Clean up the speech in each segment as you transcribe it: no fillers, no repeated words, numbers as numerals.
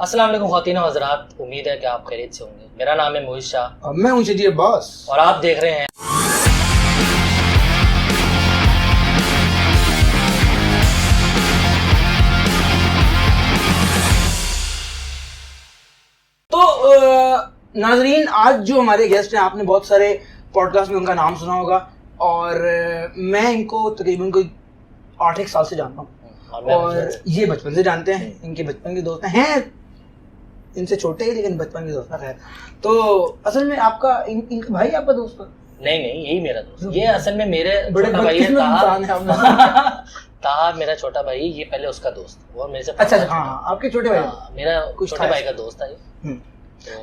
अस्सलाम वालेकुम ख़वातीन व हज़रात, उम्मीद है कि आप खैरियत से होंगे। मेरा नाम है मोहित शाह और मैं हूं शजीर बॉस और आप देख रहे हैं तो नाजरीन, आज जो हमारे गेस्ट हैं, आपने बहुत सारे पॉडकास्ट में उनका नाम सुना होगा और मैं इनको तकरीबन कोई 8 साल से जानता हूँ और ये बचपन से जानते हैं। इनके बचपन के दोस्त हैं, इनसे छोटे ही लेकिन बचपन के दोस्त हैं। तो असल में आपका इनका भाई आपका दोस्त था? नहीं, यही मेरा दोस्त। ये असल में मेरे बड़े छोटा भाई है ताहा मेरा छोटा भाई। ये पहले उसका दोस्त और मेरे से अच्छा हाँ, आपके छोटे भाई? मेरा छोटे भाई का दोस्त है।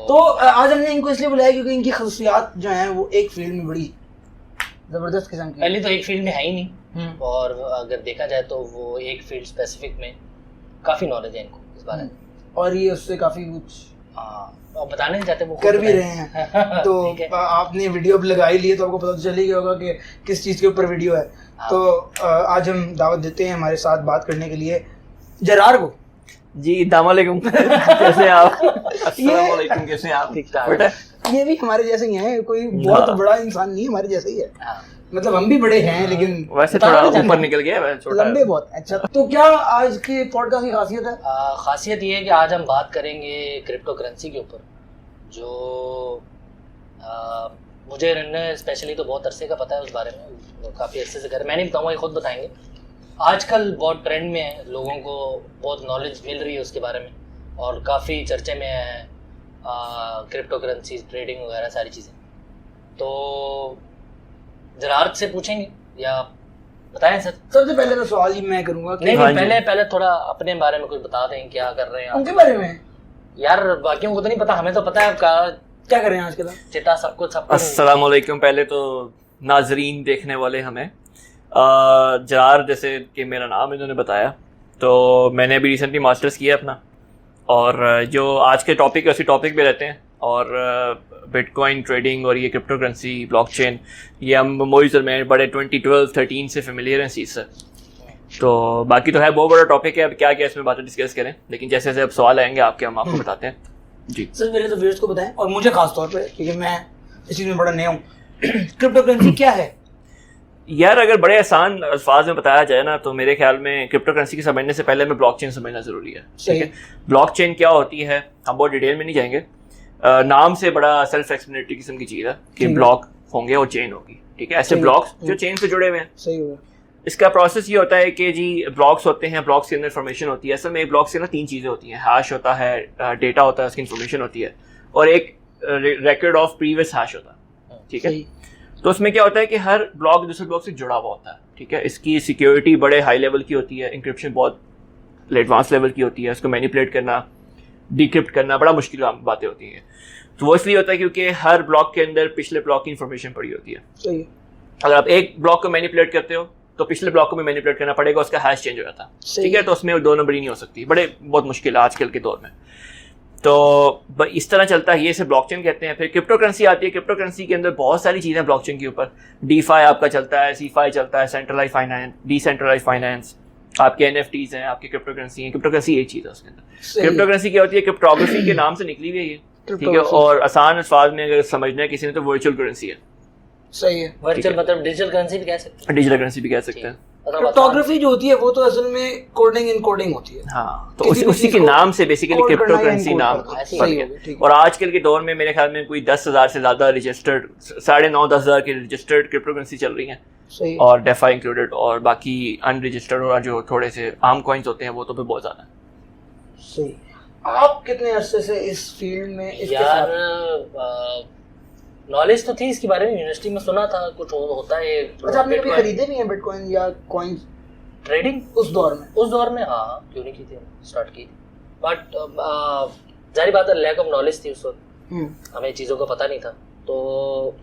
तो आज हमने इनको इसलिए बुलाया क्योंकि इनकी खसूसियात जो हैं वो एक फील्ड में बड़ी जबरदस्त किस्म की। पहले तो एक फील्ड में है ही नहीं और अगर देखा जाए तो वो एक फील्ड स्पेसिफिक में काफी नॉलेज है इनको इस बारे में और ये उससे काफी कुछ बताने नहीं चाहते, वो कर भी रहे हैं। तो आपने वीडियो भी लगा ही लिए तो आपको पता तो चल ही गया होगा कि किस चीज़ के ऊपर वीडियो है। तो आज हम दावत देते हैं हमारे साथ बात करने के लिए जरार को। जी अस्सलामुअलैकुम कैसे हैं आप? अस्सलामुअलैकुम कैसे हैं आप? ठीक ठाक। ये भी हमारे जैसे ही हैं, कोई बहुत बड़ा इंसान नहीं, हमारे जैसे ही है। मतलब हम भी बड़े हैं लेकिन वैसे थोड़ा ऊपर निकल गया, लंबे बहुत। अच्छा, तो क्या आज के पॉडकास्ट की खासियत है? खासियत ये है कि आज हम बात करेंगे क्रिप्टो करेंसी के ऊपर, जो मुझे स्पेशली तो बहुत अरसे का पता है उस बारे में, काफ़ी अरसे से कर। मैं नहीं बताऊँगा, ये खुद बताएंगे। आजकल बहुत ट्रेंड में है, लोगों को बहुत नॉलेज मिल रही है उसके बारे में और काफ़ी चर्चे में है क्रिप्टो करेंसी, ट्रेडिंग वगैरह सारी चीज़ें। तो जरार से पूछेंगे या बताएं सर? सबसे पहले तो सवाल ही मैं करूंगा कि नहीं, पहले थोड़ा अपने बारे में कुछ बता दें, क्या कर रहे हैं उनके बारे में। यार बाकियों को तो नहीं पता, हमें तो पता है क्या कर रहे हैं आजकल। चिटा सब कुछ। अस्सलाम वालेकुम। पहले तो नाजरीन देखने वाले हमें जरार जैसे कि मेरा नाम इन्होंने बताया, तो मैंने अभी रिसेंटली मास्टर्स किया अपना और जो आज के टॉपिक है उसी टॉपिक पे रहते हैं और बिटकॉइन ट्रेडिंग और ये क्रिप्टो करेंसी, ब्लॉकचेन, ये हम मोहित और मैं बड़े 2012-13 से फेमिलियर हैं इस चीज़ से। तो बाकी तो है बहुत बड़ा टॉपिक है, अब क्या क्या इसमें बातें डिस्कस करें, लेकिन जैसे जैसे अब सवाल आएंगे आपके हम आपको बताते हैं। जी सर, मेरे तो व्यूअर्स को बताएं और मुझे खास तौर पे, क्योंकि मैं इस चीज़ में बड़ा नया हूँ। क्रिप्टो करेंसी क्या है यार? अगर बड़े आसान अल्फाज में बताया जाए ना तो मेरे ख्याल में क्रिप्टो करेंसी की समझने से पहले हमें ब्लॉकचेन समझना ज़रूरी है। ठीक है, ब्लॉकचेन क्या होती है हम बहुत डिटेल में नहीं जाएंगे। नाम से बड़ा सेल्फ एक्सप्लेनेटरी किस्म की चीज़ है कि ब्लॉक होंगे और चेन होगी। ठीक है, ऐसे ब्लॉक्स जो चेन से जुड़े हुए हैं। सही हुआ। इसका प्रोसेस ये होता है कि जी ब्लॉक्स होते हैं, ब्लॉक्स के अंदर इन्फॉर्मेशन होती है। असल में एक ब्लॉक से ना 3 चीज़ें होती हैं, हैश होता है, डेटा होता है, उसकी इन्फॉर्मेशन होती है और एक रिकॉर्ड ऑफ प्रीवियस हैश होता है। ठीक है, तो उसमें क्या होता है कि हर ब्लॉक दूसरे ब्लॉक से जुड़ा हुआ होता है। ठीक है, इसकी सिक्योरिटी बड़े हाई लेवल की होती है, इंक्रिप्शन बहुत एडवांस लेवल की होती है, उसको मैनिपुलेट करना, डिक्रिप्ट करना बड़ा मुश्किल बातें होती हैं। तो वो इसलिए होता है क्योंकि हर ब्लॉक के अंदर पिछले ब्लॉक की इन्फॉर्मेशन पड़ी होती है। सही है। अगर आप एक ब्लॉक को मैनिपुलेट करते हो तो पिछले ब्लॉक को भी मैनिपुलेट करना पड़ेगा, उसका हैश चेंज हो जाता है। ठीक है, तो उसमें 2 नंबरी नहीं हो सकती, बहुत मुश्किल है आजकल के दौर में। तो इस तरह चलता है, ये इसे ब्लॉकचेन कहते हैं। फिर क्रिप्टो करेंसी आती है। क्रिप्टो करेंसी के अंदर बहुत सारी चीज़ें ब्लॉकचेन के ऊपर, डीफाई आपका चलता है, सीफाई चलता है, सेंट्रलाइज फाइनेंस, डिसेंट्रलाइज फाइनेंस, आपके एनएफटीज हैं, आपकी क्रिप्टो करेंसी है। क्रिप्टो करेंसी एक चीज़ है उसके अंदर। क्रिप्टो करेंसी क्या होती है? क्रिप्टोग्राफी के नाम से निकली हुई है। ठीक है, और आसान अल्फाज में अगर समझना है किसी ने तो वर्चुअल करेंसी है। सही है। वर्चुअल मतलब डिजिटल करेंसी भी कह सकते हैं। डिजिटल करेंसी भी कह सकते हैं। क्रिप्टोग्राफी जो होती है वो तो असल में कोडिंग इनकोडिंग होती है। हाँ, तो उसी के नाम से बेसिकली क्रिप्टो करेंसी नाम पड़ गया। और आजकल के दौर में मेरे ख्याल में कोई 10,000 से ज़्यादा रजिस्टर्ड, 9,500-10,000 की रजिस्टर्ड क्रिप्टो करेंसी चल रही हैं। सही। और डेफा इंक्लूडेड, और बाकी अनरजिस्टर्ड और जो थोड़े से आम कॉइन्स होते हैं वो तो भी बहुत ज़्यादा है। सही। आप कितने अरसे से इस फील्ड में? यार नॉलेज तो थी इसके बारे में, यूनिवर्सिटी में सुना था कुछ होता है। अच्छा, आपने कभी खरीदे भी हैं बिटकॉइन या कॉइन्स? ट्रेडिंग उस दौर में हाँ, क्यों नहीं की थी, स्टार्ट की थी। बट जाहिर बात है लैक ऑफ नॉलेज थी उस वक्त, हमें चीज़ों का पता नहीं था, तो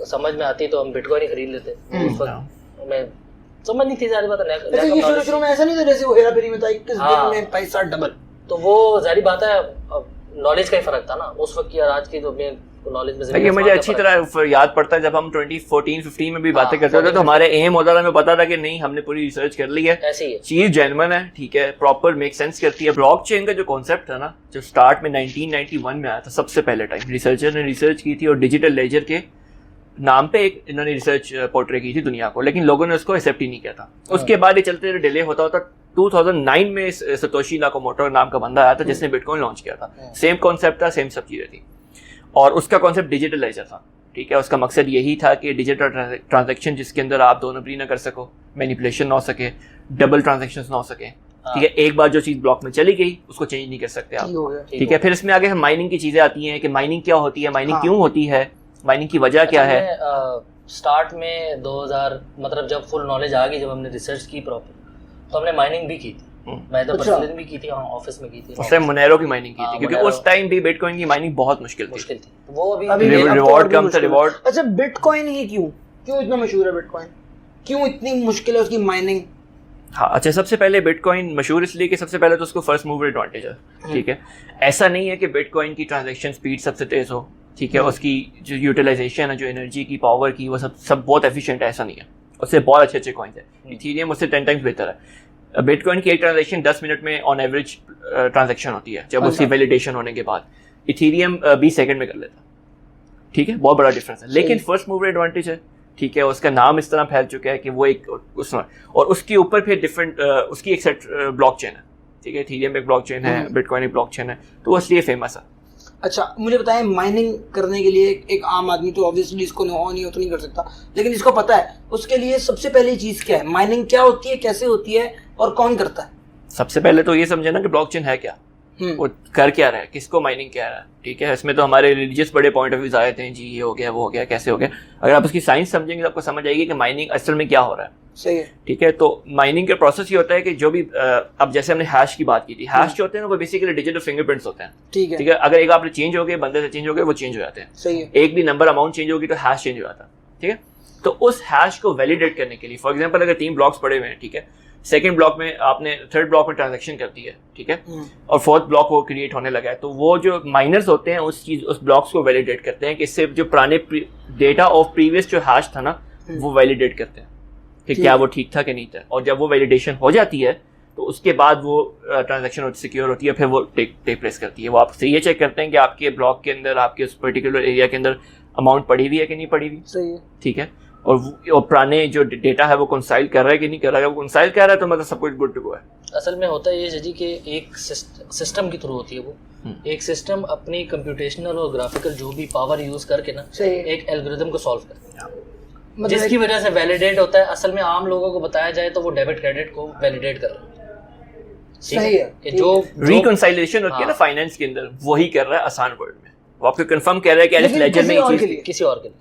समझ में आती तो हम बिटकॉइन ही खरीद लेते। उस वक्त हमें समझ नहीं थी, जाहिर बात है। शुरू में ऐसा नहीं था जैसे वो हेरा फेरी में था 21 दिन में पैसा डबल, तो वो जाहिर बात है नॉलेज का ही फर्क था ना उस वक्त की और आज की। जो आपको नॉलेज में ये मुझे अच्छी तरह याद पड़ता है जब हम 2014-15 में भी बातें करते थे तो हमारे एम होता था, हमें पता था कि नहीं हमने पूरी रिसर्च कर ली है, ऐसे ही है, चीज जेन्युइन है, ठीक है, प्रॉपर मेक सेंस करती है। ब्लॉकचेन का जो कॉन्सेप्ट था ना, जो स्टार्ट में 1991 में आया था सबसे पहले टाइम, रिसर्चर ने रिसर्च की थी और डिजिटल लेजर के नाम पे एक इन्होंने रिसर्च पोर्ट्रे की थी दुनिया को, लेकिन लोगों ने उसको एक्सेप्ट ही नहीं किया था। उसके बाद ये चलते डिले होता होता 2009 में सतोशी नाकामोटो नाम का बंदा आया था जिसने बिटकॉइन लॉन्च किया था। सेम कॉन्सेप्ट था, सेम सब चीजें थी, और उसका कॉन्सेप्ट डिजिटल लेजर था, ठीक है। उसका मकसद यही था कि डिजिटल ट्रांजैक्शन जिसके अंदर आप दो नंबरी ना कर सको, मैनिपुलेशन ना हो सके, डबल ट्रांजैक्शन ना हो सके, ठीक है। एक बार जो चीज ब्लॉक में चली गई उसको चेंज नहीं कर सकते आप, ठीक है। फिर इसमें आगे हम माइनिंग की चीजें आती हैं कि माइनिंग क्या होती है, माइनिंग क्यों होती है, माइनिंग की वजह क्या है। स्टार्ट में 2000 मतलब जब फुल नॉलेज आ गई, जब हमने रिसर्च की प्रॉपर, तो हमने माइनिंग भी की थी। मैं तो पर्सनली भी की थी, ऑफिस में की थी। उससे मोनेरो की माइनिंग की थी, क्योंकि उस टाइम भी बिटकॉइन की माइनिंग बहुत मुश्किल थी। वो अभी रिवॉर्ड कम था, रिवॉर्ड। अच्छा, बिटकॉइन ही क्यों इतना मशहूर है? बिटकॉइन क्यों इतनी मुश्किल है उसकी माइनिंग? हाँ, अच्छा, सबसे पहले बिटकॉइन मशहूर इसलिए कि सबसे पहले तो उसको फर्स्ट मूवर एडवांटेज है, ठीक है। ऐसा नहीं है कि बिटकॉइन की ट्रांजैक्शन स्पीड सबसे तेज हो, ठीक है, उसकी जो यूटिलाइजेशन है, जो एनर्जी की, पावर की, वो सब बहुत एफिशिएंट है, ऐसा नहीं है। उससे बहुत अच्छे अच्छे कॉइन्स है। इथेरियम उससे 10 टाइम्स बेहतर है। बिटकॉइन की एक ट्रांजैक्शन 10 मिनट में ऑन एवरेज ट्रांजैक्शन होती है जब उसकी वैलिडेशन होने के बाद। इथेरियम 20 सेकंड में कर लेता, ठीक है, बहुत बड़ा डिफरेंस है। लेकिन फर्स्ट मूवर एडवांटेज है, ठीक है, उसका नाम इस तरह फैल चुका है कि वो एक उसमें, और उसके ऊपर फिर डिफरेंट उसकी एक सेट ब्लॉकचेन है, ठीक है। इथेरियम एक ब्लॉकचेन है, बिटकॉइन एक ब्लॉकचेन है, तो वो इसलिए फेमस है। अच्छा, मुझे बताएं, माइनिंग करने के लिए एक आम आदमी तो ऑब्वियसली इसको नहीं हो तो नहीं कर सकता, लेकिन इसको पता है, उसके लिए सबसे पहली चीज क्या है? माइनिंग क्या होती है, कैसे होती है और कौन करता है? सबसे पहले तो ये समझना कि ब्लॉकचेन है क्या, वो कर क्या रहा है, किसको माइनिंग क्या रहा है, ठीक है। इसमें तो हमारे रिलीजियस बड़े पॉइंट ऑफ व्यूज आए थे, जी ये हो गया, वो हो गया, कैसे हो गया। अगर आप उसकी साइंस समझेंगे तो आपको समझ आएगी कि माइनिंग असल में क्या हो रहा है। सही है, ठीक है। तो माइनिंग का प्रोसेस ये होता है कि जो भी अब जैसे हमने हैश की बात की थी, हैश जो होते हैं ना वो बेसिकली डिजिटल फिंगरप्रिंट्स होते हैं, ठीक है, ठीक है। अगर एक आपने चेंज हो गए, बंदे से चेंज हो गए, वो चेंज हो जाते हैं। सही है। एक भी नंबर अमाउंट चेंज होगी तो हैश चेंज हो जाता है, ठीक है। तो उस हैश को वैलिडेट करने के लिए, फॉर एग्जांपल अगर 3 ब्लॉक्स पड़े हुए हैं, ठीक है, सेकंड ब्लॉक में आपने थर्ड ब्लॉक में ट्रांजैक्शन कर दी है, ठीक है, और फोर्थ ब्लॉक वो क्रिएट होने लगा है, तो वो जो माइनर्स होते हैं उस ब्लॉक्स को वैलिडेट करते हैं कि इससे जो पुराने डेटा ऑफ प्रीवियस जो हैश था ना वो वैलिडेट करते हैं कि क्या वो ठीक था कि नहीं था। और जब वो वैलिडेशन हो जाती है तो उसके बाद वो ट्रांजैक्शन सिक्योर होती है, फिर वो टेक प्लेस करती है। वो आपसे ये चेक करते हैं कि आपके ब्लॉक के अंदर, आपके उस पर्टिकुलर एरिया के अंदर अमाउंट पड़ी हुई है कि नहीं पड़ी हुई, सही है, ठीक है। और पुराने जो डेटा है वो कंसाइल कर रहा है कि नहीं कर रहा है। वो कंसाइल कर रहा है तो मतलब सब कुछ गुड टू गो है। असल में होता है ये जी कि एक सिस्टम के थ्रू होती है वो, एक सिस्टम अपनी कंप्यूटेशनल और ग्राफिकल जो भी पावर यूज करके ना एक एल्गोरिथम को सॉल्व करता है, मतलब जिसकी वजह से वैलिडेट होता है। असल में आम लोगों को बताया जाए तो वो डेबिट क्रेडिट को वैलिडेट कर रहा है, सही है, कि जो रिकंसाइलेशन होती है ना फाइनेंस के अंदर, वही कर रहा है आसान वर्ड में। वो आपको कंफर्म कर रहा है कि एलिस लेजर में किसी और के लिए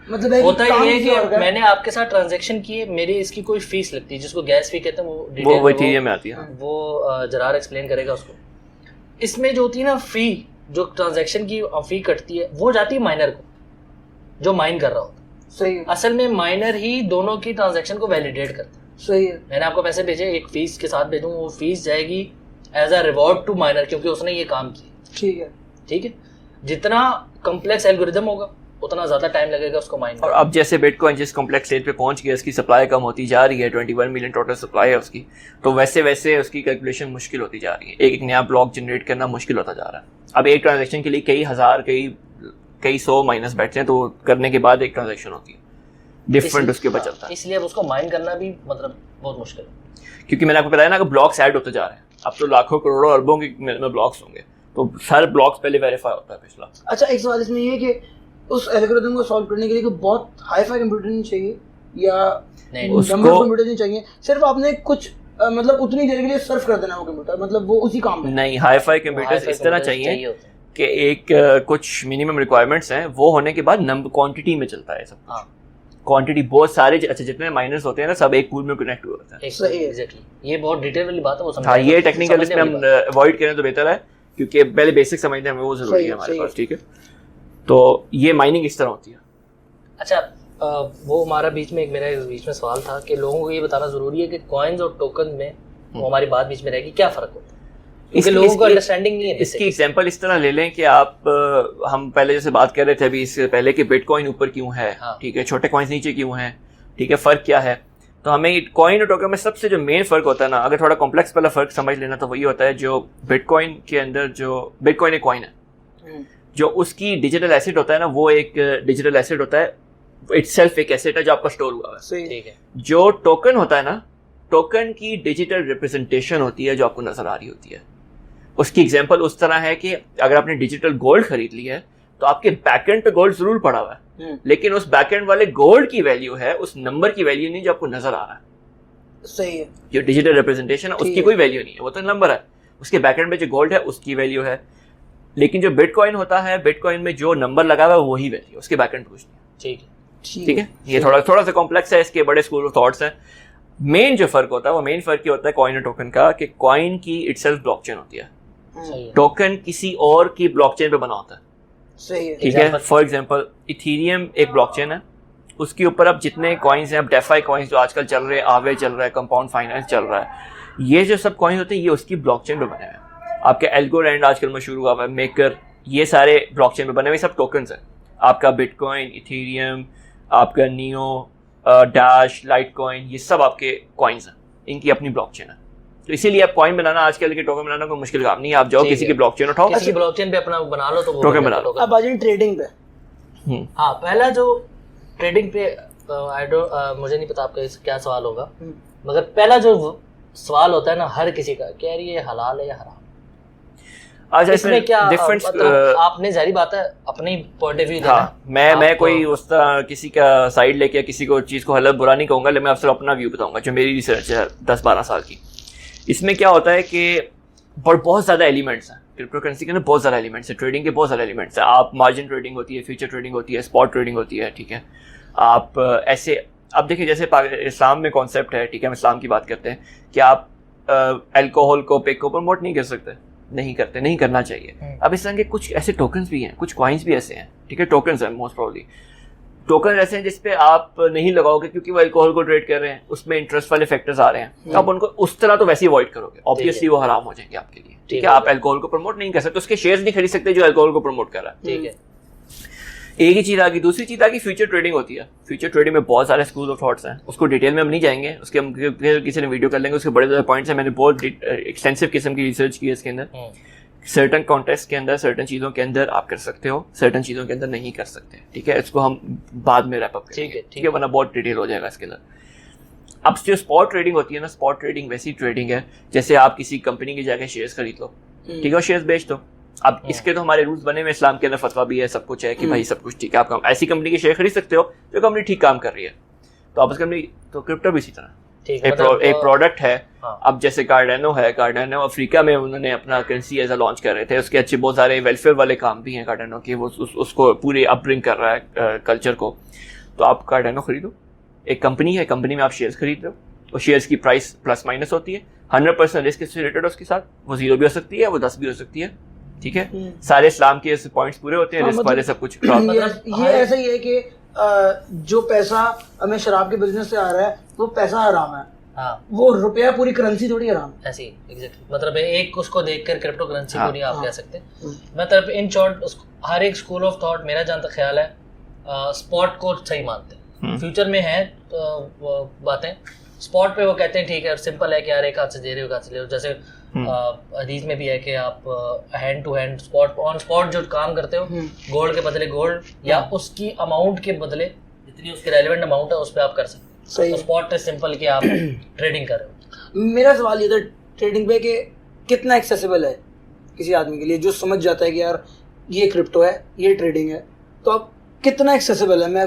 मतलब होता ये है कि मैंने आपके साथ ट्रांजैक्शन किए, मेरी इसकी कोई फीस लगती है जिसको गैस फी कहते हैं, वो इथेरियम में आती है, वो जरार एक्सप्लेन करेगा उसको। इसमें जो होती है ना फी, जो ट्रांजैक्शन की फी कटती है वो जाती है माइनर को, जो माइन कर रहा होता है। सही है। असल में माइनर ही दोनों की ट्रांजैक्शन को वैलिडेट करता है। सही है। मैंने आपको पैसे भेजे, एक फीस के साथ भेजूँ, वो फीस जाएगी as a reward to minor, क्योंकि उसने ये काम किया। ठीक है, ठीक है। जितना कॉम्प्लेक्स एल्गोरिथम होगा उतना ज्यादा टाइम लगेगा उसको माइन। और अब जैसे बिटकॉइन जिस कॉम्प्लेक्स स्टेज पे पहुंच गया, इसकी सप्लाई कम होती जा रही है, 21 मिलियन टोटल सप्लाई है उसकी, तो वैसे वैसे उसकी कैलकुलेशन मुश्किल होती जा रही है। एक नया ब्लॉक जनरेट करना मुश्किल होता जा रहा है। अब एक ट्रांजैक्शन के लिए कई हज़ार कई सौ माइनस बैठते हैं, तो करने के बाद एक ट्रांजैक्शन होती है, डिफरेंट उसके ऊपर चलता है। इसलिए अब उसको माइन करना भी मतलब बहुत मुश्किल है, क्योंकि मैंने आपको बताया ना कि ब्लॉक्स ऐड होते जा रहे हैं। अब तो लाखों करोड़ों अरबों के में ब्लॉक्स होंगे, तो हर ब्लॉक्स पहले वेरीफाई होता है पिछला। अच्छा, एक सवाल इसमें ये कि उस एल्गोरिथम को सॉल्व करने के लिए बहुत हाई-फाई कंप्यूटर नहीं चाहिए या नंबर कंप्यूटर नहीं चाहिए, सिर्फ आपने कुछ मतलब उतनी देर के लिए सर्व कर देना वो कंप्यूटर, मतलब वो उसी काम में। नहीं, हाई-फाई कंप्यूटर्स इस तरह चाहिए कि एक कुछ मिनिमम रिक्वायरमेंट्स हैं, वो होने के बाद नंबर क्वांटिटी में चलता है सब। हाँ, क्वांटिटी बहुत सारे, अच्छा जितने माइनर्स होते हैं ना सब एक पूल में कनेक्ट हुए होते हैं। सही है, एग्जैक्टली। ये बहुत डिटेल वाली बात है, वो समझना। हाँ, ये टेक्निकल इसमें हम अवॉइड करें तो बेहतर है, क्योंकि पहले बेसिक समझते हैं हमें, वो जरूरी है हमारे पास। ठीक है, तो ये माइनिंग इस तरह होती है। अच्छा, वो हमारा मेरा बीच में सवाल था कि लोगों को ये बताना जरूरी है कि कॉइन्स और टोकन में, वो हमारी बात बीच में रहेगी, क्या फर्क होता है? क्योंकि लोगों को अंडरस्टैंडिंग नहीं है। इसकी एग्जांपल इस तरह ले लें कि आप हम पहले जैसे बात कर रहे थे अभी इससे पहले कि बिटकॉइन ऊपर क्यों है, ठीक है, छोटे कॉइन्स नीचे क्यों हैं, ठीक है, फ़र्क क्या है। तो हमें कॉइन और टोकन में सबसे जो मेन फ़र्क होता है ना, अगर थोड़ा कॉम्प्लेक्स वाला फ़र्क समझ लेना तो वही होता है जो बिटकॉइन के अंदर जो बिटकॉइन एक कॉइन है, जो उसकी डिजिटल एसेट होता है ना, वो एक डिजिटल एसेट होता है, इटसेल्फ एक एसेट है जो आपका स्टोर हुआ है। ठीक है। जो टोकन होता है ना, टोकन की डिजिटल रिप्रेजेंटेशन होती है जो आपको नजर आ रही होती है। उसकी एग्जांपल उस तरह है कि अगर आपने डिजिटल गोल्ड खरीद लिया है तो आपके बैकएंड पे गोल्ड जरूर पड़ा हुआ है, लेकिन उस बैकएंड वाले गोल्ड की वैल्यू है उस नंबर की वैल्यू नहीं जो आपको नजर आ रहा है। सही है। जो डिजिटल रिप्रेजेंटेशन है उसकी कोई वैल्यू नहीं है, वो तो नंबर है। उसके बैकएंड पे जो गोल्ड है उसकी वैल्यू है, लेकिन जो बिटकॉइन होता है, बिटकॉइन में जो नंबर लगा हुआ है वही वैल्यू, उसके बैकएंड पे कुछ नहीं। ठीक है। ये थोड़ा सा कॉम्प्लेक्स है, इसके बड़े स्कूल ऑफ थॉट्स हैं। मेन जो फर्क होता है वो मेन फर्क ये होता है कॉइन और टोकन का, कि कॉइन की इटसेल्फ ब्लॉकचेन होती है, टोकन किसी और की ब्लॉकचेन पे बना होता है। सही है। ठीक है। फॉर एग्जांपल इथीरियम एक ब्लॉकचेन है, उसके ऊपर अब जितने कॉइन्स हैं, अब डेफाई कॉइन्स जो आजकल चल रहे हैं, आवे चल रहा है, कंपाउंड फाइनेंस चल रहा है, ये जो सब कॉइन्स होते हैं ये उसकी ब्लॉकचेन पे बने हुए हैं। आपके एल्गोरैंड आजकल मशहूर हुआ है, मेकर, ये सारे ब्लॉकचेन पे बने हुए सब टोकन्स हैं। आपका बिटकॉइन, इथीरियम, आपका नियो, डैश, लाइट कॉइन, ये सब आपके कॉइन्स हैं, इनकी अपनी ब्लॉकचेन है। तो इसीलिए आप कॉइन बनाना, आजकल के टोकन बनाना कोई मुश्किल काम नहीं है। आप जाओ किसी की ब्लॉकचेन उठाओ, किसी ब्लॉकचेन पे अपना बना लो तो वो टोकन बना लो। अब आ जाए ट्रेडिंग पे। हाँ, पहला जो ट्रेडिंग पे मुझे नहीं पता आपका क्या सवाल होगा, मगर पहला जो सवाल होता है ना हर किसी का, कि यार ये हलाल है या हराम। अच्छा, इसमें क्या डिफरेंस, मतलब आपने जारी बात है अपनी पॉइंट ऑफ व्यू देना। हाँ, मैं कोई उस तरह किसी का साइड लेके किसी को चीज़ को हलल बुरा नहीं कहूँगा, लेकिन मैं आपसे अपना व्यू बताऊंगा जो मेरी रिसर्च है 10-12 साल की। इसमें क्या होता है कि बहुत ज़्यादा एलिमेंट्स हैं क्रिप्टो करेंसी के अंदर, बहुत ज़्यादा एलिमेंट्स है, ट्रेडिंग के बहुत सारे एलिमेंट्स हैं। आप मार्जिन ट्रेडिंग होती है, फ्यूचर ट्रेडिंग होती है, स्पॉट ट्रेडिंग होती है, ठीक है। आप ऐसे, अब देखिए जैसे इस्लाम में कॉन्सेप्ट है, ठीक है, हम इस्लाम की बात करते हैं कि आप अल्कोहल को, पेक को प्रमोट नहीं कर सकते, नहीं करते, नहीं करना चाहिए। अब इस तरह के कुछ ऐसे टोकन्स भी हैं, कुछ कॉइन्स भी ऐसे हैं, ठीक है, टोकन्स हैं मोस्ट प्रोबेबली। टोकन ऐसे हैं जिसपे आप नहीं लगाओगे क्योंकि वो अल्कोहल को ट्रेड कर रहे हैं, उसमें इंटरेस्ट वाले फैक्टर्स आ रहे हैं, तो आप उनको उस तरह तो वैसे ही अवॉइड करोगे, ऑब्वियसली वो हराम हो जाएंगे आपके लिए, ठीक है। आप अल्कोहल को प्रमोट नहीं कर सकते, उसके शेयर्स नहीं खरीद सकते जो अल्कोहल को प्रमोट कर रहा है, ठीक है। एक ही चीज़ आ गई। दूसरी चीज़ आ गई फ्यूचर ट्रेडिंग होती है। फ्यूचर ट्रेडिंग में बहुत सारे स्कूल ऑफ थॉट्स हैं, उसको डिटेल में हम नहीं जाएंगे, उसके हम किसी ने वीडियो कर लेंगे, उसके बड़े ज़्यादा पॉइंट्स हैं, मैंने बहुत एक्सटेंसिव किस्म की रिसर्च की है इसके अंदर। सर्टन कॉन्टेक्स्ट के अंदर, सर्टन चीज़ों के अंदर आप कर सकते हो, सर्टन चीज़ों के अंदर नहीं कर सकते, ठीक है। इसको हम बाद में रैप अप करेंगे, ठीक है, वरना बहुत डिटेल हो जाएगा इसके अंदर। अब जो स्पॉट ट्रेडिंग होती है ना, स्पॉट ट्रेडिंग वैसी ट्रेडिंग है जैसे आप किसी कंपनी की जाके शेयर्स खरीद लो, ठीक है, और शेयर्स बेच दो। अब इसके तो हमारे रूल्स बने हुए, इस्लाम के अंदर फतवा भी है, सब कुछ है कि भाई सब कुछ ठीक है, आप ऐसी कंपनी के शेयर खरीद सकते हो जो कंपनी ठीक काम कर रही है, तो आप उस कंपनी, तो क्रिप्टो भी इसी तरह एक प्रोडक्ट है। अब जैसे कार्डानो है, कार्डानो अफ्रीका में उन्होंने अपना करेंसी एज अ लॉन्च कर रहे थे, उसके अच्छे बहुत सारे वेलफेयर वाले काम भी हैं कार्डानो के, वो उसको पूरे अपब्रिंग कर रहा है कल्चर को। तो आप कार्डानो खरीदो, एक कंपनी है, कंपनी में आप शेयर्स खरीद रहे हो, और शेयर्स की प्राइस प्लस माइनस होती है, 100% रिस्क इससे रिलेटेड है उसके साथ, वो 0 भी हो सकती है, वो 10 भी हो सकती है, ठीक है। सारे इस्लाम के पॉइंट्स पूरे होते हैं, रिस्क वाले सब कुछ। ये ऐसा ही है कि जो पैसा हमें शराब के बिजनेस से आ रहा है वो पैसा हराम है, वो रुपया पूरी करेंसी थोड़ी हराम है। ऐसी एग्जैक्टली, मतलब एक उसको देखकर क्रिप्टो करेंसी को नहीं आप कह सकते। मतलब इन शॉर्ट हर एक स्कूल ऑफ थॉट, मेरा जहाँ तक ख्याल है, स्पॉट को सही मानते हैं। फ्यूचर में है बातें, स्पॉट पे वो कहते हैं ठीक है, सिंपल है कि यार एक हाथ से दे रहे हो, एक हाथ से ले रहे हो। जैसे हदीस में भी है कि आप hand to hand, spot on spot जो काम करते हो, गोल्ड के बदले गोल्ड, या उसकी अमाउंट के बदले जितनी उसकी रेलेवेंट अमाउंट है उस पर आप कर सकते हो। तो स्पॉट इज सिंपल कि आप ट्रेडिंग कर रहे हो। मेरा सवाल ये था ट्रेडिंग पे कि कितना एक्सेसिबल है किसी आदमी के लिए जो समझ जाता है कि यार ये क्रिप्टो है, ये ट्रेडिंग है, तो अब कितना एक्सेसिबल है, मैं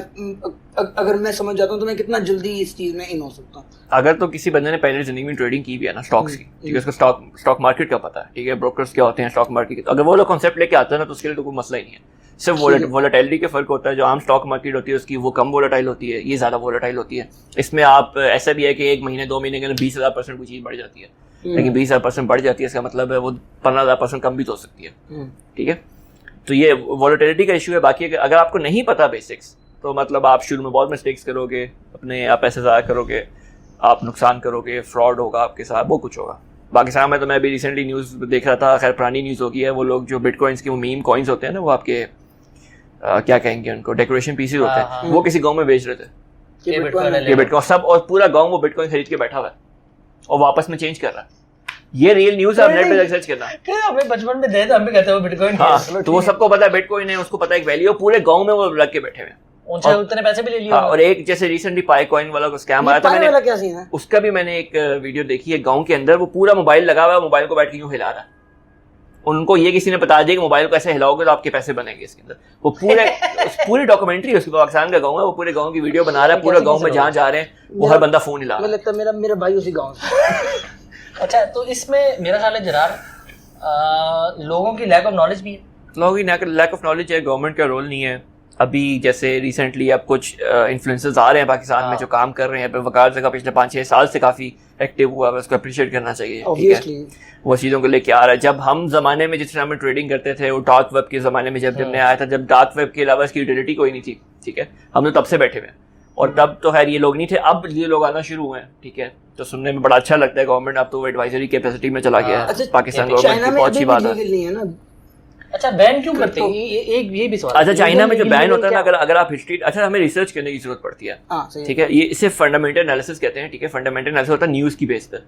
अगर मैं समझ जाता हूँ तो मैं कितना जल्दी इस चीज में इन हो सकता हूँ। अगर तो किसी बंदे ने पहले जिंदगी में ट्रेडिंग की भी है ना स्टॉक्स की, ठीक है, उसको स्टॉक मार्केट का पता है, ठीक है, ब्रोकर्स क्या होते हैं स्टॉक मार्केट के, तो अगर वो लोग कॉन्सेप्ट लेके आते हैं ना तो उसके लिए तो कोई मसला ही नहीं है। सिर्फ वोलेटिलिटी के फर्क होता है, जो आम स्टॉक मार्केट होती है उसकी वो कम वोलेटाइल होती है, ये ज़्यादा वोलेटाइल होती है। इसमें आप ऐसा भी है कि 1 महीने 2 महीने के अंदर 20,000% कोई चीज़ बढ़ जाती है, लेकिन 20,000% बढ़ जाती है इसका मतलब है वो 15,000% कम भी तो हो सकती है, ठीक है। तो ये वोलेटिलिटी का इशू है। बाकी अगर आपको नहीं पता बेसिक्स, तो मतलब आप शुरू में बहुत मिस्टेक्स करोगे, अपने आप पैसे ज़ाया करोगे, आप नुकसान करोगे, फ्रॉड होगा आपके साथ, वो कुछ होगा। पाकिस्तान में तो मैं अभी रिसेंटली न्यूज़ देख रहा था, खैर पुरानी न्यूज़ होगी है, वो लोग जो बिटकॉइंस के वो मीम कॉइन्स होते हैं ना, वो आपके क्या कहेंगे उनको, डेकोरेशन पीसेस होते हैं, वो किसी गांव में बेच रहे थे ये ये बिटकॉइन सब, और पूरा गांव वो बिटकॉइन खरीद के बैठा हुआ है और वापस में चेंज कर रहा है। ये रियल न्यूज़ है, आप नेट पे सर्च करना। हमें बचपन में दे तो हम भी कहते हैं बिटकॉइन। हाँ, तो वो सबको पता है बिटकॉइन है, उसको पता है एक वैल्यू, पूरे गांव में वो रख के बैठे हुए हैं, उनसे उतने पैसे भी ले लिए। हाँ, और एक जैसे रिसेंटली पाई कॉइन वाला को स्कैम आया था, मैंने क्या सीन है उसका भी मैंने एक वीडियो देखी है। गांव के अंदर वो पूरा मोबाइल लगा हुआ है, मोबाइल को बैठ के यूं हिला रहा है, उनको ये किसी ने बता दिया कि मोबाइल को ऐसे हिलाओगे तो आपके पैसे बनेंगे इसके अंदर। वो पूरी डॉक्यूमेंट्री उसके पाकिस्तान का गांव है, वो पूरे गांव की वीडियो बना रहा है, पूरे गांव में जहाँ जा रहे हैं वो हर बंदा फोन हिला रहा है। लगता है मेरा भाई उसी गाँव से। अच्छा, तो इसमें मेरा ख्याल है जरार लोगों की लैक ऑफ नॉलेज भी है। लोगों की लैक ऑफ नॉलेज है, गवर्नमेंट का रोल नहीं है। अभी जैसे रिसेंटली अब कुछ इन्फ्लुएंसर्स आ रहे हैं पाकिस्तान में जो काम कर रहे हैं, वकार जगह पिछले 5-6 साल से काफ़ी एक्टिव हुआ है, उसको अप्रिशिएट करना चाहिए, ठीक है, वो चीज़ों को लेके आ रहा है। जब हम ज़माने में जिस तरह हम ट्रेडिंग करते थे, वो डार्क वेब के ज़माने में जब हमने आया था, जब डार्क वेब के अलावा इसकी यूटिलिटी कोई नहीं थी, ठीक है, हम तो तब से बैठे हुए हैं, और तब तो खैर ये लोग नहीं थे, अब ये लोग आना शुरू हुए हैं, ठीक है, तो सुनने में बड़ा अच्छा लगता है। गवर्नमेंट अब तो एडवाइजरी कैपेसिटी में चला गया है पाकिस्तान गवर्नमेंट की, बहुत अच्छी बात है। अच्छा, बैन क्यों करते हैं? ये भी सवाल। अच्छा, चाइना में जो बैन होता है ना, अगर आप हिस्ट्री, अच्छा हमें रिसर्च करने की जरूरत पड़ती है, ठीक है, ये इसे फंडामेंटल एनालिसिस कहते हैं, ठीक है, फंडामेंटल एनालिसिस होता है न्यूज़ की बेस पर,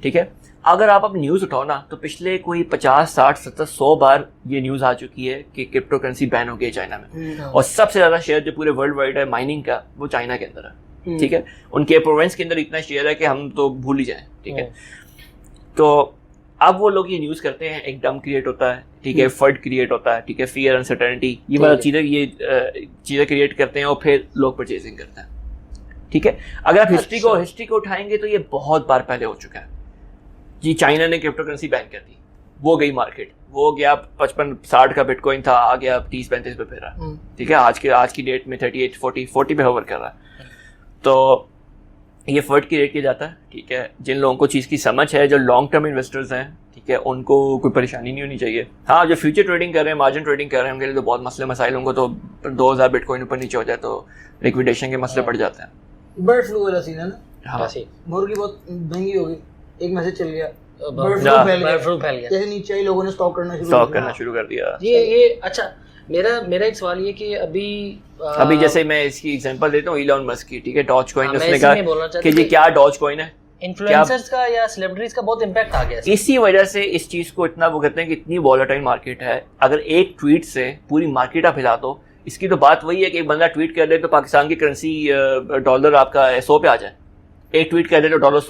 ठीक है। अगर आप अब न्यूज़ उठाओ ना, तो पिछले कोई 50, 60, 70, 100 बार ये न्यूज़ आ चुकी है कि क्रिप्टो करेंसी बैन हो गई है चाइना में, और सबसे ज़्यादा शेयर जो पूरे वर्ल्ड वाइड है माइनिंग का, वो चाइना के अंदर है, ठीक है, उनके प्रोविंस के अंदर इतना शेयर है कि हम तो भूल ही जाएं, ठीक है। तो अब वो लोग ये न्यूज़ करते हैं, एक डम क्रिएट होता है, ठीक है, फर्ड क्रिएट होता है, ठीक है, फियर अनसर्टेनिटी, ये वाला चीज़ें क्रिएट करते हैं और फिर लोग परचेजिंग करते हैं, ठीक है। अगर आप हिस्ट्री को उठाएंगे तो ये बहुत बार पहले हो चुका है जी। चाइना ने क्रिप्टो करेंसी बैन कर दी, वो गई मार्केट, वो गया 55-60 का बिटकॉइन था, आ गया 30-35 पे फिर रहा, ठीक है, आज की डेट में 38-40 पे होवर कर रहा है। तो ये फर्ड की रेट किया जाता है, ठीक है। जिन लोगों को चीज़ की समझ है, जो लॉन्ग टर्म इन्वेस्टर्स हैं, ठीक है, उनको कोई परेशानी नहीं होनी चाहिए। हाँ, जो फ्यूचर ट्रेडिंग कर रहे हैं, मार्जिन ट्रेडिंग कर रहे हैं, उनके लिए तो बहुत मसले मसाइल, उनको तो 2000 बिटकॉइन ऊपर नीचे हो जाए तो लिक्विडेशन के मसले पड़ जाते हैं। बर्ड फ्लू वाला सीन है ना। हाँ, मुर्गी बहुत महंगी हो गई, एक मैसेज चल गया, बर्ड फ्लू फैल गया, जैसे नीचे ही लोगों ने स्टॉक करना शुरू कर दिया। ये अच्छा, मेरा एक सवाल ये कि अभी जैसे मैं इसकी एग्जांपल देता हूँ, इलॉन मस्क की, ठीक है, डॉज कॉइन, उसने कहा कि जी क्या डॉज कॉइन है, इन्फ्लुएंसर्स का या सेलिब्रिटीज का बहुत इम्पैक्ट आ गया, इसी वजह से इस चीज को इतना वो कहते हैं कि इतनी वॉलेटाइल मार्केट है। अगर एक ट्वीट से पूरी मार्केट आप हिला दो, इसकी तो बात वही है कि एक बंदा ट्वीट कर दे तो पाकिस्तान की करेंसी डॉलर आपका 100 पे आ जाए, एक ट्वीट कर दे तो डॉलर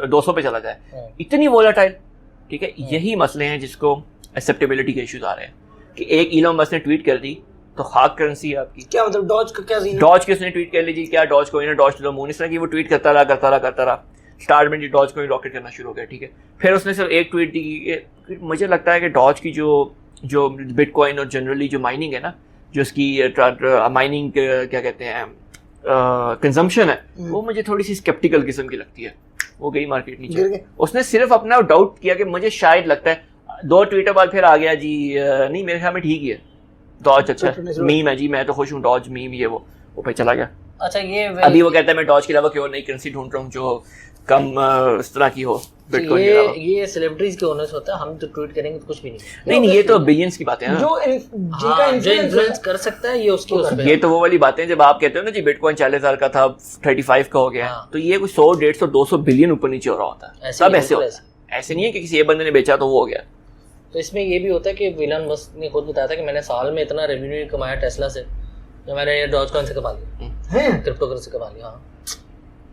200 पे चला जाए, इतनी वॉलेटाइल, ठीक है। यही मसले हैं जिसको एक्सेप्टेबिलिटी के इश्यूज आ रहे हैं कि एक इलॉन मस्क ने ट्वीट कर दी तो खाक करेंसी है आपकी। क्या मतलब डॉज का क्या सीन है? डॉज के उसने ट्वीट कर लीजिए, क्या डॉज कॉइन है, डॉज टू द मून, इस तरह की वो ट्वीट करता रहा। स्टार में डॉज कॉइन रॉकेट करना शुरू हो गया, ठीक है। फिर उसने सिर्फ एक ट्वीट दी। मुझे लगता है कि डॉज की जो बिटकॉइन और जनरली जो माइनिंग है ना, जो उसकी माइनिंग क्या कहते हैं कंजम्पशन है, वो मुझे थोड़ी सी स्केप्टिकल किस्म की लगती है। वो गई मार्केट नीचे, उसने सिर्फ अपना डाउट किया कि मुझे शायद लगता है, 2 ट्वीटर बाद फिर आ गया जी नहीं मेरे ख्याल में ठीक ही है, डॉज अच्छा मीम है जी, मैं तो खुश हूँ, डॉज मीम ये वो फिर चला गया। अच्छा, ये अभी वो कहता है मैं डॉज के अलावा कोई नई करेंसी ढूंढ रहा हूँ जो कम इस तरह की हो बिटकॉइन के अलावा। ये सेलिब्रिटीज के ओनर्स होता है, हम तो ट्वीट करेंगे तो कुछ भी नहीं, ये तो बिलियंस की बातें हैं, जो जिनका इन्फ्लुएंस कर सकता है, ये उसकी उस पे। ये तो वो वाली बातें जब आप कहते हो ना जी बिटकॉइन 40,000 का था 35 का हो गया, तो ये कुछ 100, 150, 200 बिलियन ऊपर नीचे हो रहा होता है, सब ऐसे होता है, ऐसे नहीं है कि किसी एक बंदे ने बेचा तो वो हो गया। तो इसमें ये भी होता है कि इलॉन मस्क ने खुद बताया था कि मैंने साल में इतना रेवेन्यू कमाया टेस्ला से, जो मैंने ये डॉज कॉइन से कमा लिया, क्रिप्टो करेंसी से कमा लिया। हाँ,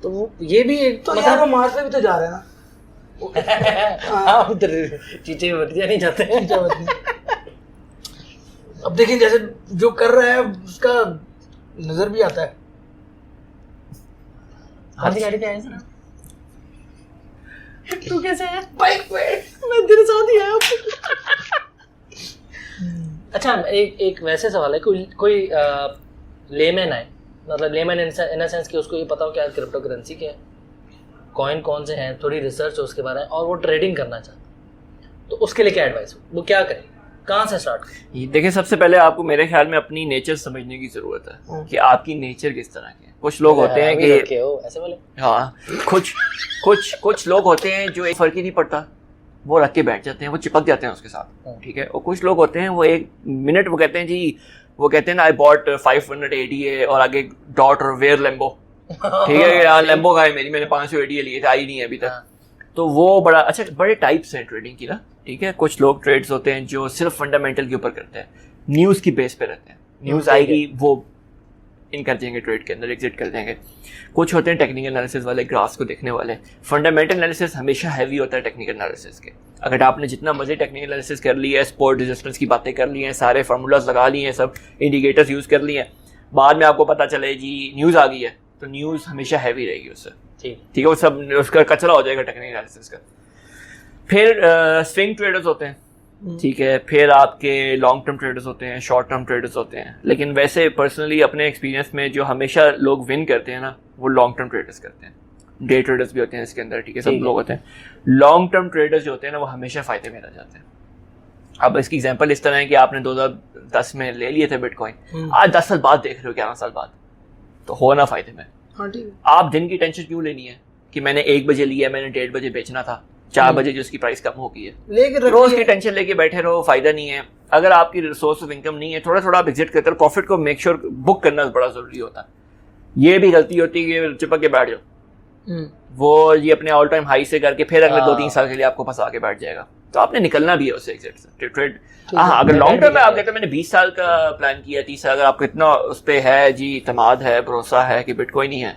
तो वो ये भी एक तो यार वो मार्स पे भी तो जा रहे हैं ना। हाँ, उधर चीजें बढ़िया नहीं जाते हैं। अब देखिए जैसे जो कर रहा है उसका नजर भी आता है। हाथी गाड़ी पे आए सर, तू कैसे है? बाइक पे, मैं तेरे साथ ही आया हूँ। अच्छा, एक वैसे सवाल है, कोई लेमैन है, मतलब लेमैन इन सेंस कि उसको ये पता हो क्या क्रिप्टो करेंसी क्या है, कॉइन कौन से हैं, थोड़ी रिसर्च हो उसके बारे में, और वो ट्रेडिंग करना चाहता है, तो उसके लिए क्या एडवाइस हो, वो क्या करे, कहाँ से स्टार्ट करें? देखिए, सबसे पहले आपको मेरे ख्याल में अपनी नेचर समझने की जरूरत है कि आपकी नेचर किस तरह की है। कुछ लोग होते हैं कि ऐसे वाले, हाँ, कुछ लोग होते हैं जो एक फर्क ही नहीं पड़ता वो रख के बैठ जाते हैं, वो चिपक जाते हैं उसके साथ, ठीक है। और कुछ लोग होते हैं वो एक मिनट वो कहते हैं जी, वो कहते हैं ना आई बॉट 500 ADA और आगे डॉट और वेयर लेम्बो, ठीक है, यार लेम्बो का है मेरी, मैंने 500 ADA लिए थे, आई नहीं है अभी तक। तो वो बड़ा अच्छा, बड़े टाइप्स हैं ट्रेडिंग की ना, ठीक है। कुछ लोग ट्रेड्स होते हैं जो सिर्फ फंडामेंटल के ऊपर करते हैं, न्यूज़ की बेस पे रहते हैं, न्यूज़ आएगी वो इन कर देंगे ट्रेड के अंदर, एग्जिट कर देंगे। कुछ होते हैं टेक्निकल एनालिसिस वाले, ग्राफ्स को देखने वाले। फंडामेंटल एनालिसिस हमेशा हैवी होता है टेक्निकल एनालिसिस के। अगर आपने जितना मर्जी टेक्निकल एनालिसिस कर लिया है, सपोर्ट रेजिस्टेंस की बातें कर ली हैं, सारे फार्मूलाज लगा लिए हैं, सब इंडिकेटर्स यूज़ कर लिए हैं, बाद में आपको पता चले जी न्यूज़ आ गई है, तो न्यूज़ हमेशा हैवी रहेगी उससे, ठीक है। वो सब उसका कचरा हो जाएगा टेक्निकल एनालिसिस का। फिर स्विंग ट्रेडर्स होते हैं, ठीक है। फिर आपके लॉन्ग टर्म ट्रेडर्स होते हैं, शॉर्ट टर्म ट्रेडर्स होते हैं। लेकिन वैसे पर्सनली अपने एक्सपीरियंस में जो हमेशा लोग विन करते हैं ना, वो लॉन्ग टर्म ट्रेडर्स करते हैं। डे ट्रेडर्स भी होते हैं इसके अंदर, ठीक है, सब लोग होते हैं। लॉन्ग टर्म ट्रेडर्स जो होते हैं ना, वो हमेशा फ़ायदे में रह जाते हैं। अब इसकी एग्जांपल इस तरह है कि आपने 2010 में ले लिए थे बिटकॉइन, आज 10 साल बाद देख रहे हो, 11 साल बाद, तो हो ना फ़ायदे में। आप दिन की टेंशन क्यों लेनी है कि मैंने 1 बजे लिया, मैंने 1:30 बजे बेचना था, 4 बजे जो उसकी प्राइस कम हो गई है, लेकिन रोज की टेंशन लेके बैठे रहो, फायदा नहीं है। अगर आपकी रिसोर्स ऑफ इनकम नहीं है, थोड़ा थोड़ा आप एग्जिट करते रहो, प्रॉफिट को मेक श्योर बुक करना बड़ा जरूरी होता है। ये भी गलती होती है कि चिपक के बैठ जाओ, वो ये अपने ऑल टाइम हाई से करके फिर अगले 2-3 साल के लिए आपको फंसा के बैठ जाएगा। तो आपने निकलना भी है उससे, एग्जिट से, ट्रेड। हाँ, अगर लॉन्ग टर्म में आप कहते हैं मैंने 20 साल का प्लान किया, 30 साल, अगर आपको इतना उस पर है जी, इतमाद है, भरोसा है कि बिटकॉइन ही है,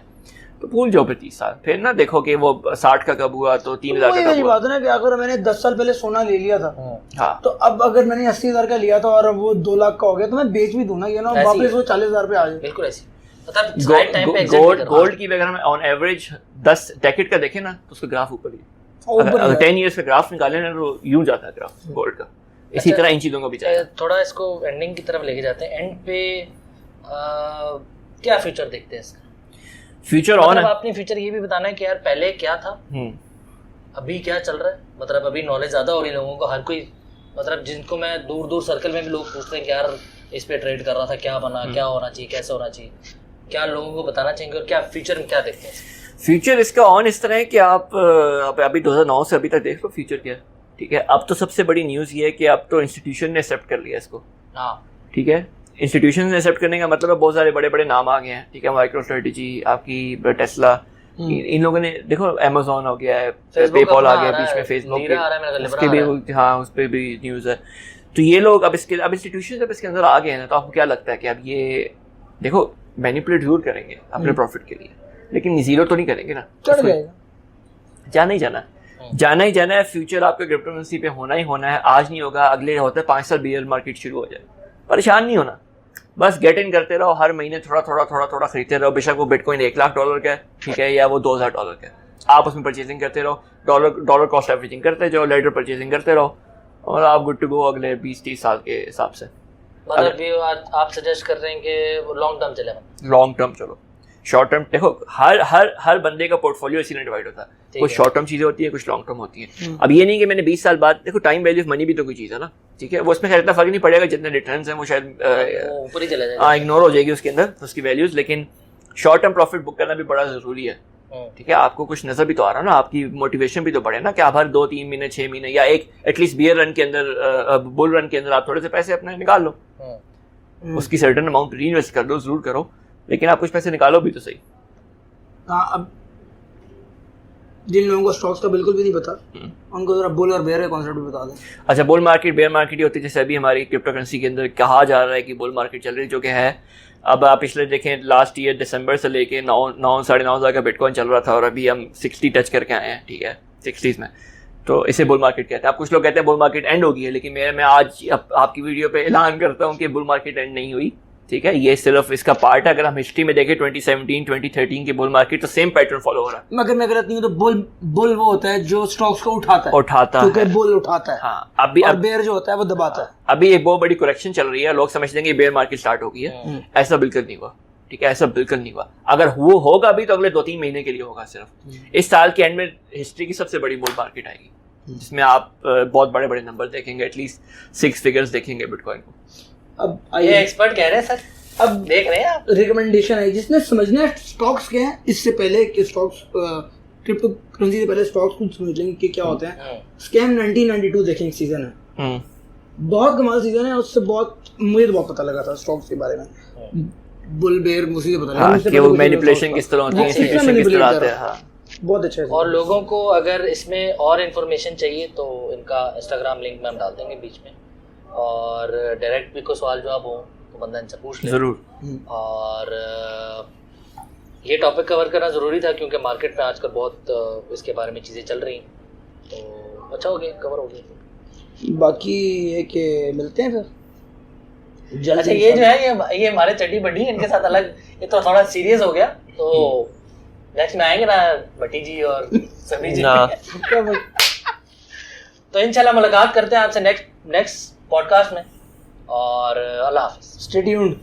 तो भूल जाओ फिर 30 साल। फिर ना देखो कि वो 60 का कब हुआ तो 3000 का कब हुआ। बात है ना कि अगर मैंने 10 साल पहले सोना ले लिया था, हाँ, तो अब अगर मैंने 80,000 का लिया था और वो 2 लाख का हो गया, तो मैं बेच भी दूं ना, ये ना वापस वो 40,000 पे आ जाए। बिल्कुल ऐसी, मतलब गोल्ड की अगर हम ऑन एवरेज 10 डेकेड का देखें ना, तो उसका ग्राफ ऊपर ही, अगर 10 ईयर्स का ग्राफ निकाले ना, तो यूं जाता है ग्राफ गोल्ड का। इसी तरह इन चीजों को भी चाहिए। थोड़ा इसको एंडिंग की तरफ लेके जाते हैं। एंड पे क्या फ्यूचर देखते हैं इसका? फ्यूचर ऑन है, आपने फ्यूचर ये भी बताना है कि यार पहले क्या था, अभी क्या चल रहा है। मतलब अभी नॉलेज ज्यादा हो रही है लोगों को, हर कोई, मतलब जिनको मैं दूर दूर सर्कल में भी लोग पूछते हैं कि यार इस पे ट्रेड कर रहा था, क्या बना, क्या होना चाहिए, कैसे होना चाहिए, क्या लोगों को बताना चाहिए और क्या फ्यूचर में क्या देखते हैं? फ्यूचर इसका ऑन इस तरह है कि आप अभी 2009 से अभी तक देख लो फ्यूचर क्या है, ठीक है। अब तो सबसे बड़ी न्यूज़ ये है कि अब तो इंस्टीट्यूशन ने एक्सेप्ट कर लिया इसको, हाँ, ठीक है। इंस्टीट्यूशन ने एक्सेप्ट करने का मतलब है बहुत सारे बड़े बड़े नाम आ गए हैं, ठीक है। माइक्रो स्ट्रेटजी, आपकी टेस्ला, इन लोगों ने देखो, अमेज़न हो गया है, पेपॉल आ गया बीच में, फेसबुक उसके भी, हाँ, उस पर भी न्यूज़ है। तो ये लोग अब इंस्टीट्यूशन जब इसके अंदर आ गए हैं, तो आपको क्या लगता है कि अब ये देखो मैनिपुलेट जरूर करेंगे अपने प्रॉफिट के लिए, लेकिन जीरो तो नहीं करेंगे ना, जाना ही जाना है। फ्यूचर आपके क्रिप्टो करेंसी पे होना ही होना है, आज नहीं होगा, अगले होता है 5 साल बियर मार्केट शुरू हो जाए। परेशान नहीं होना, बस गेट इन करते रहो, हर महीने थोड़ा थोड़ा खरीदते रहो। बेशक वो बिटकॉइन $1 लाख का है, ठीक है, या वो $2,000 का है, आप उसमें परचेजिंग करते रहो, डॉलर कॉस्ट एवरेजिंग करते जाओ, लेटर परचेजिंग करते रहो, और आप गुड टू गो अगले 20-30 साल के हिसाब से। मतलब आप सजेस्ट कर रहे हैं कि लॉन्ग टर्म चले? लॉन्ग टर्म चलो, शॉर्ट टर्म देखो, हर बंदे का पोर्टफोलियो इसी में डिवाइड होता है, कुछ शॉर्ट टर्म चीजें होती है, कुछ लॉन्ग टर्म होती है। अब ये नहीं कि मैंने 20 साल बाद, देखो टाइम वैल्यू ऑफ मनी भी तो कोई चीज़ है ना, ठीक है, वो उसमें खैर इतना फर्क नहीं पड़ेगा, जितने रिटर्न्स हैं वो शायद ऊपर ही चले जाएगा, इग्नोर हो जाएगी उसके अंदर उसकी वैल्यूज। लेकिन शॉर्ट टर्म प्रॉफिट बुक करना भी बड़ा जरूरी है, ठीक है। आपको कुछ नजर भी तो आ रहा है ना, आपकी मोटिवेशन भी तो बढ़े ना, कि आप हर 2-3 महीने 6 महीने या एक एटलीस्ट बियर रन के अंदर, बुल रन के अंदर आप थोड़े से पैसे अपने निकाल लो, उसकी सर्टेन अमाउंट री इन्वेस्ट कर लो, जरूर करो, लेकिन आप कुछ पैसे निकालो भी तो सही। हाँ, अब जिन लोगों को स्टॉक्स का बिल्कुल भी नहीं पता, उनको जरा बुल और बेयर का कॉन्सेप्ट भी बता दें। अच्छा, बुल मार्केट बेयर मार्केट ही होती है, जैसे अभी हमारी क्रिप्टो करेंसी के अंदर कहा जा रहा है कि बुल मार्केट चल रही है, जो कि है। अब आप पिछले देखें, लास्ट ईयर दिसंबर से लेके 9-9.5 का बिटकॉइन चल रहा था, और अभी हम 60 टच करके आए हैं, ठीक है, 60s में, तो इसे बुल मार्केट कहते हैं। अब कुछ लोग कहते हैं बुल मार्केट एंड होगी है, लेकिन मैं आज आपकी वीडियो पे ऐलान करता हूँ कि बुल मार्केट एंड नहीं हुई, ठीक है। ये सिर्फ इसका पार्ट है। अगर हम हिस्ट्री में देखें 2017-2013 की बुल मार्केट, तो सेम पैटर्न फॉलो हो रहा है। मगर मैं गलत नहीं हूँ तो बुल वो होता है जो स्टॉक्स को उठाता है, क्योंकि बुल उठाता है, हाँ। अभी और बेयर जो होता है वो दबाता है। अभी एक बहुत बड़ी करेक्शन चल रही है, लोग समझते हैं कि बेयर मार्केट स्टार्ट हो गई है, ऐसा बिल्कुल नहीं हुआ, ठीक है, ऐसा बिल्कुल नहीं हुआ। अगर वो होगा भी तो अगले 2-3 महीने के लिए होगा सिर्फ। इस साल के एंड में हिस्ट्री की सबसे बड़ी बुल मार्केट आएगी, जिसमें आप बहुत बड़े बड़े नंबर देखेंगे, एटलीस्ट 6 फिगर्स देखेंगे बिटकॉइन को। अब ये एक्सपर्ट कह रहे हैं सर, अब देख रहे हैं आप, रिकमेंडेशन है जिसने समझना है स्टॉक्स क्या है, इससे पहले कि स्टॉक्स क्रिप्टो करेंसी से पहले स्टॉक्स कुछ समझ लेंगे कि क्या होते हैं। स्कैम 1992 देखें सीजन है, बहुत कमाल सीजन है, उससे बहुत मुझे तो बहुत पता लगा था स्टॉक्स के बारे में। बुल बेयर मुझे तो पता लगा कि वो मैनिपुलेशन किस तरह होती है, इंस्टीट्यूशन किस तरह आते हैं। हाँ बहुत अच्छा है। और लोगों को अगर इसमें और इन्फॉर्मेशन चाहिए तो इनका इंस्टाग्राम लिंक में हम डाल देंगे बीच में, और डायरेक्ट भी कोई सवाल जवाब हो तो बंदा इनसे पूछ ले जरूर। और ये टॉपिक कवर करना ज़रूरी था क्योंकि मार्केट में आजकल बहुत इसके बारे में चीज़ें चल रही हैं, तो अच्छा हो गया, कवर हो गया। बाकी ये कि मिलते हैं फिर जल्द। अच्छा ये जो है ये हमारे चड्डी बड्डी इनके साथ अलग, ये तो थोड़ा सीरियस हो गया, तो नेक्स्ट में आएंगे ना भट्टी जी और सभी जी तो इंशाल्लाह मुलाकात करते हैं आपसे नेक्स्ट पॉडकास्ट में, और अल्लाह हाफिज़। Stay tuned.